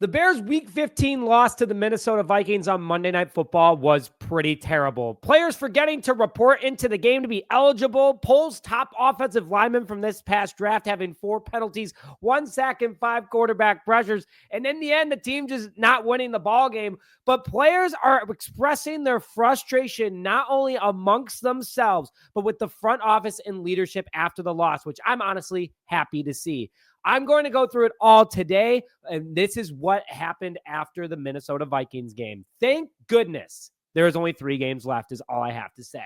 The Bears' Week 15 loss to the Minnesota Vikings on Monday Night Football was pretty terrible. Players forgetting to report into the game to be eligible. Polls top offensive lineman from this past draft having 4 penalties, 1 sack, and 5 quarterback pressures. And in the end, the team just not winning the ball game. But players are expressing their frustration not only amongst themselves, but with the front office and leadership after the loss, which I'm honestly happy to see. I'm going to go through it all today, and this is what happened after the Minnesota Vikings game. Thank goodness there's only 3 games left is all I have to say.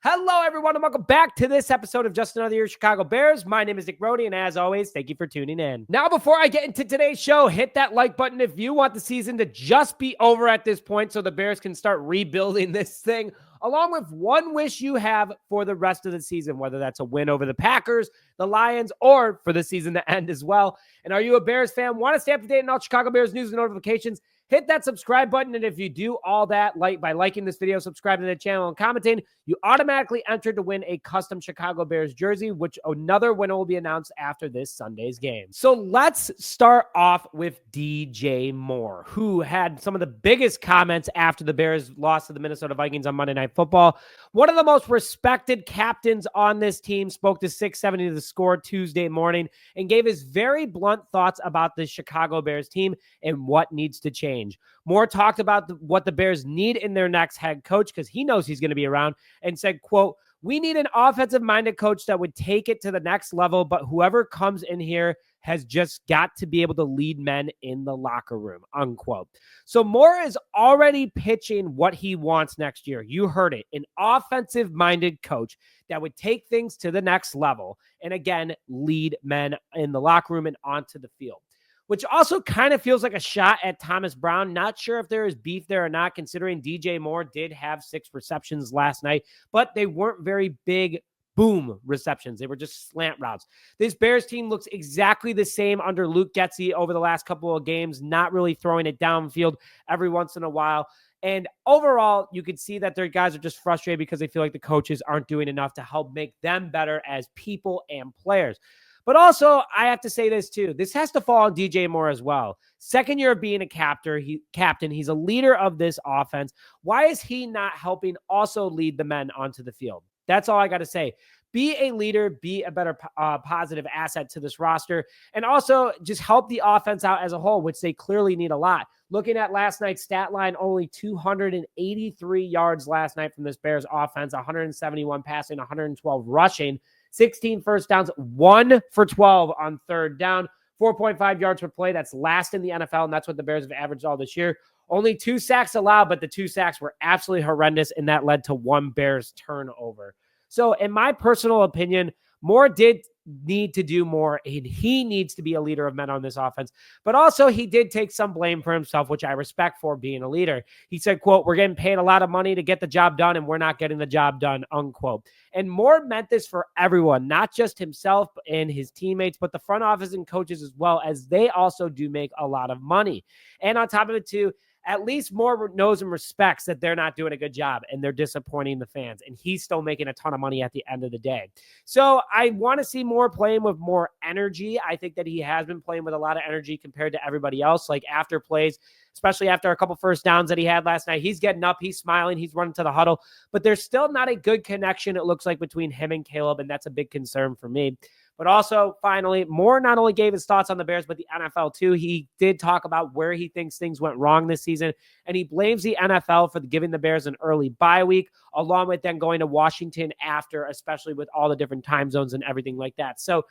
Hello, everyone, and welcome back to this episode of Just Another Year Chicago Bears. My name is Nick Brody, and as always, thank you for tuning in. Now, before I get into today's show, hit that like button if you want the season to just be over at this point so the Bears can start rebuilding this thing, along with one wish you have for the rest of the season, whether that's a win over the Packers, the Lions, or for the season to end as well. And are you a Bears fan? Want to stay up to date on all Chicago Bears news and notifications? Hit that subscribe button, and if you do all that by liking this video, subscribing to the channel, and commenting, you automatically enter to win a custom Chicago Bears jersey, which another winner will be announced after this Sunday's game. So let's start off with DJ Moore, who had some of the biggest comments after the Bears lost to the Minnesota Vikings on Monday Night Football. One of the most respected captains on this team spoke to 670 The Score Tuesday morning and gave his very blunt thoughts about the Chicago Bears team and what needs to change. Moore talked about what the Bears need in their next head coach because he knows he's going to be around, and said, quote, "We need an offensive-minded coach that would take it to the next level, but whoever comes in here has just got to be able to lead men in the locker room," unquote. So Moore is already pitching what he wants next year. You heard it, an offensive-minded coach that would take things to the next level and, again, lead men in the locker room and onto the field, which also kind of feels like a shot at Thomas Brown. Not sure if there is beef there or not, considering DJ Moore did have 6 receptions last night, but they weren't very big boom receptions. They were just slant routes. This Bears team looks exactly the same under Luke Getsy over the last couple of games, not really throwing it downfield every once in a while. And overall, you can see that their guys are just frustrated because they feel like the coaches aren't doing enough to help make them better as people and players. But also, I have to say this too. This has to fall on DJ Moore as well. Second year of being a captain, he's a leader of this offense. Why is he not helping also lead the men onto the field? That's all I got to say. Be a leader, be a better positive asset to this roster, and also just help the offense out as a whole, which they clearly need a lot. Looking at last night's stat line, only 283 yards last night from this Bears offense, 171 passing, 112 rushing. 16 first downs, 1 for 12 on third down, 4.5 yards per play. That's last in the NFL, and that's what the Bears have averaged all this year. Only 2 sacks allowed, but the 2 sacks were absolutely horrendous, and that led to 1 Bears turnover. So in my personal opinion, Moore did need to do more, and he needs to be a leader of men on this offense. But also, he did take some blame for himself, which I respect for being a leader. He said, quote, "We're getting paid a lot of money to get the job done, and we're not getting the job done," unquote. And Moore meant this for everyone, not just himself and his teammates, but the front office and coaches as well, as they also do make a lot of money. And on top of it, too, at least Moore knows and respects that they're not doing a good job and they're disappointing the fans, and he's still making a ton of money at the end of the day. So I want to see Moore playing with more energy. I think that he has been playing with a lot of energy compared to everybody else. Like after plays, especially after a couple first downs that he had last night, he's getting up, he's smiling, he's running to the huddle, but there's still not a good connection, it looks like, between him and Caleb, and that's a big concern for me. But also, finally, Moore not only gave his thoughts on the Bears, but the NFL too. He did talk about where he thinks things went wrong this season, and he blames the NFL for giving the Bears an early bye week, along with them going to Washington after, especially with all the different time zones and everything like that. So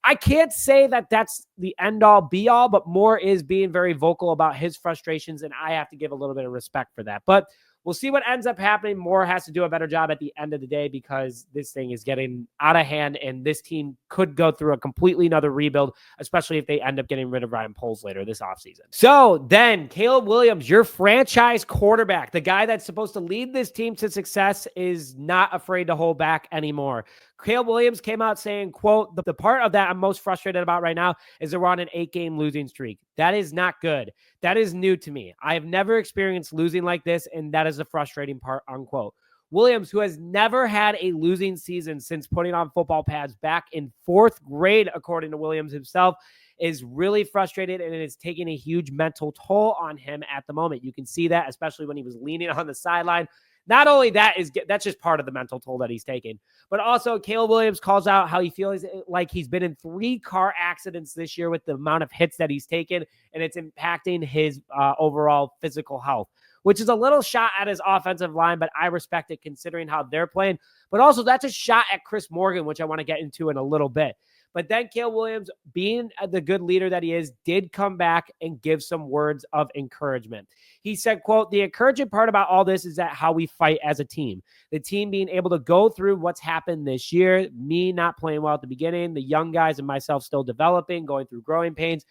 I can't say that that's the end-all, be-all, but Moore is being very vocal about his frustrations, and I have to give a little bit of respect for that. But we'll see what ends up happening. Moore has to do a better job at the end of the day because this thing is getting out of hand, and this team could go through a completely another rebuild, especially if they end up getting rid of Ryan Poles later this offseason. So then Caleb Williams, your franchise quarterback, the guy that's supposed to lead this team to success, is not afraid to hold back anymore. Caleb Williams came out saying, quote, the part of that I'm most frustrated about right now is that we're on an 8-game losing streak. That is not good. That is new to me. I have never experienced losing like this, and that is the frustrating part, unquote. Williams, who has never had a losing season since putting on football pads back in 4th grade, according to Williams himself, is really frustrated, and it is taking a huge mental toll on him at the moment. You can see that, especially when he was leaning on the sideline. Not only that's just part of the mental toll that he's taking, but also Caleb Williams calls out how he feels like he's been in 3 car accidents this year with the amount of hits that he's taken, and it's impacting his overall physical health, which is a little shot at his offensive line, but I respect it considering how they're playing. But also that's a shot at Chris Morgan, which I want to get into in a little bit. But then Caleb Williams, being the good leader that he is, did come back and give some words of encouragement. He said, quote, "The encouraging part about all this is that how we fight as a team. The team being able to go through what's happened this year, me not playing well at the beginning, the young guys and myself still developing, going through growing pains,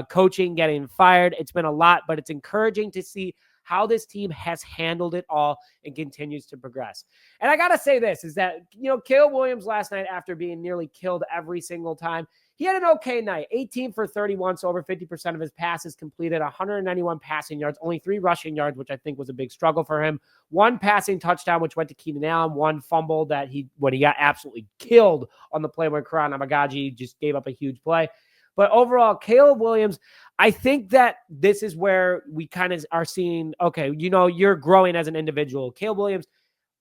coaching, getting fired. It's been a lot, but it's encouraging to see how this team has handled it all and continues to progress." And I got to say this is that, Caleb Williams last night, after being nearly killed every single time, he had an okay night, 18 for 31. So over 50% of his passes completed, 191 passing yards, only 3 rushing yards, which I think was a big struggle for him. 1 passing touchdown, which went to Kiran Amegadjie, 1 fumble that when he got absolutely killed on the play when Kiran Amegadjie just gave up a huge play. But overall, Caleb Williams, I think that this is where we kind of are seeing, okay, you're growing as an individual. Caleb Williams,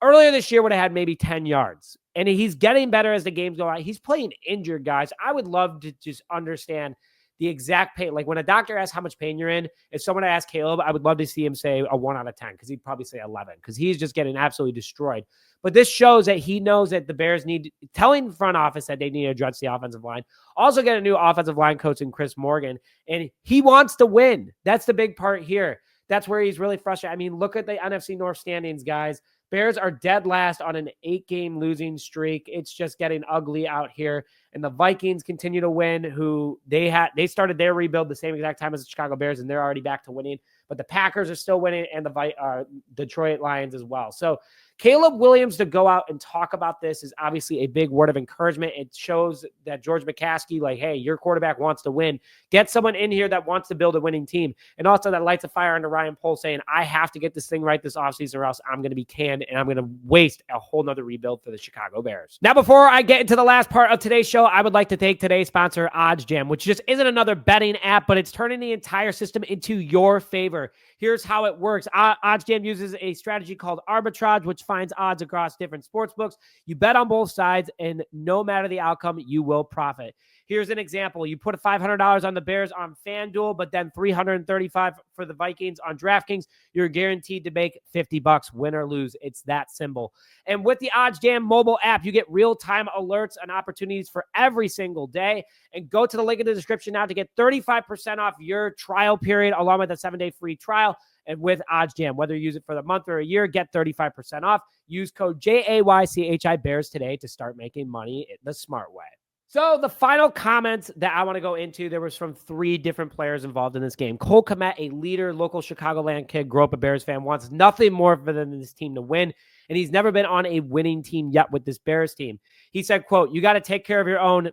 earlier this year, would have had maybe 10 yards. And he's getting better as the games go on. He's playing injured, guys. I would love to just understand the exact pain. Like when a doctor asks how much pain you're in, if someone asked Caleb, I would love to see him say a 1 out of 10, because he'd probably say 11, because he's just getting absolutely destroyed. But this shows that he knows that the Bears telling the front office that they need to address the offensive line. Also get a new offensive line coach in Chris Morgan. And he wants to win. That's the big part here. That's where he's really frustrated. I mean, look at the NFC North standings, guys. Bears are dead last on an 8-game losing streak. It's just getting ugly out here. And the Vikings continue to win, who they started their rebuild the same exact time as the Chicago Bears, and they're already back to winning. But the Packers are still winning, and the Detroit Lions as well. So Caleb Williams to go out and talk about this is obviously a big word of encouragement. It shows that George McCaskey, like, hey, your quarterback wants to win. Get someone in here that wants to build a winning team. And also that lights a fire under Ryan Poles saying, I have to get this thing right this offseason or else I'm going to be canned and I'm going to waste a whole nother rebuild for the Chicago Bears. Now, before I get into the last part of today's show, I would like to thank today's sponsor, OddsJam, which just isn't another betting app, but it's turning the entire system into your favor. Here's how it works. OddsJam uses a strategy called arbitrage, which finds odds across different sports books. You bet on both sides, and no matter the outcome, you will profit. Here's an example. You put $500 on the Bears on FanDuel, but then $335 for the Vikings on DraftKings. You're guaranteed to make $50, win or lose. It's that simple. And with the OddsJam mobile app, you get real-time alerts and opportunities for every single day. And go to the link in the description now to get 35% off your trial period, along with a 7-day free trial. And with OddsJam, whether you use it for the month or a year, get 35% off. Use code JAYCHI Bears today to start making money the smart way. So the final comments that I want to go into, there was from 3 different players involved in this game. Cole Kmet, a leader, local Chicagoland kid, grew up a Bears fan, wants nothing more than this team to win, and he's never been on a winning team yet with this Bears team. He said, quote, "You got to take care of your own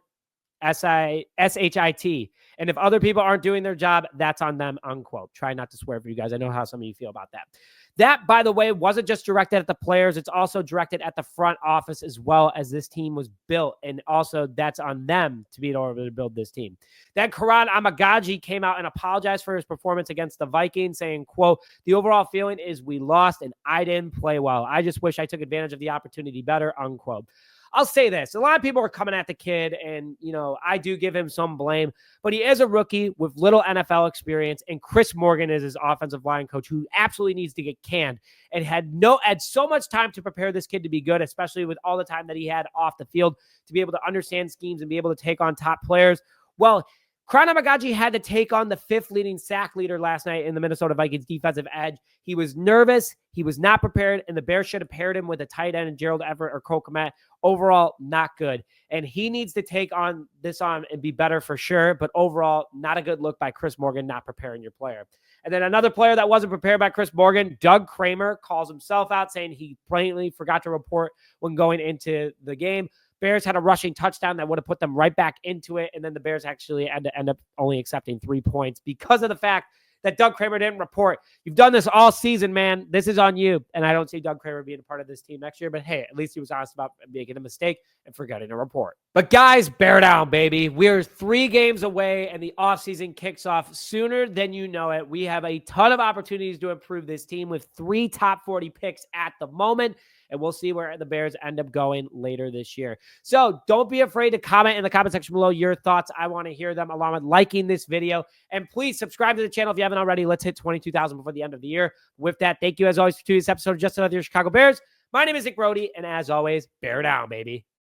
SHIT. And if other people aren't doing their job, that's on them," unquote. Try not to swear for you guys. I know how some of you feel about that. That, by the way, wasn't just directed at the players. It's also directed at the front office as well, as this team was built. And also that's on them to be able to build this team. Then Kiran Amegadjie came out and apologized for his performance against the Vikings, saying, quote, "The overall feeling is we lost and I didn't play well. I just wish I took advantage of the opportunity better," unquote. I'll say this. A lot of people are coming at the kid, and, I do give him some blame, but he is a rookie with little NFL experience, and Chris Morgan is his offensive line coach, who absolutely needs to get canned and had so much time to prepare this kid to be good, especially with all the time that he had off the field to be able to understand schemes and be able to take on top players. Well, Kiran Amegadjie had to take on the 5th leading sack leader last night in the Minnesota Vikings defensive edge. He was nervous. He was not prepared, and the Bears should have paired him with a tight end, Gerald Everett or Cole Kmet. Overall, not good. And he needs to take on and be better for sure, but overall, not a good look by Chris Morgan, not preparing your player. And then another player that wasn't prepared by Chris Morgan, Doug Kramer, calls himself out, saying he plainly forgot to report when going into the game. Bears had a rushing touchdown that would have put them right back into it. And then the Bears actually had to end up only accepting 3 points because of the fact that Doug Kramer didn't report. You've done this all season, man. This is on you. And I don't see Doug Kramer being a part of this team next year, but hey, at least he was honest about making a mistake and forgetting to report. But guys, bear down, baby. We're 3 games away and the offseason kicks off sooner than you know it. We have a ton of opportunities to improve this team with 3 top 40 picks at the moment. And we'll see where the Bears end up going later this year. So don't be afraid to comment in the comment section below your thoughts. I want to hear them, along with liking this video. And please subscribe to the channel if you haven't already. Let's hit 22,000 before the end of the year. With that, thank you as always for tuning this episode of Just Another Chicago Bears. My name is Nick Brody, and as always, bear down, baby.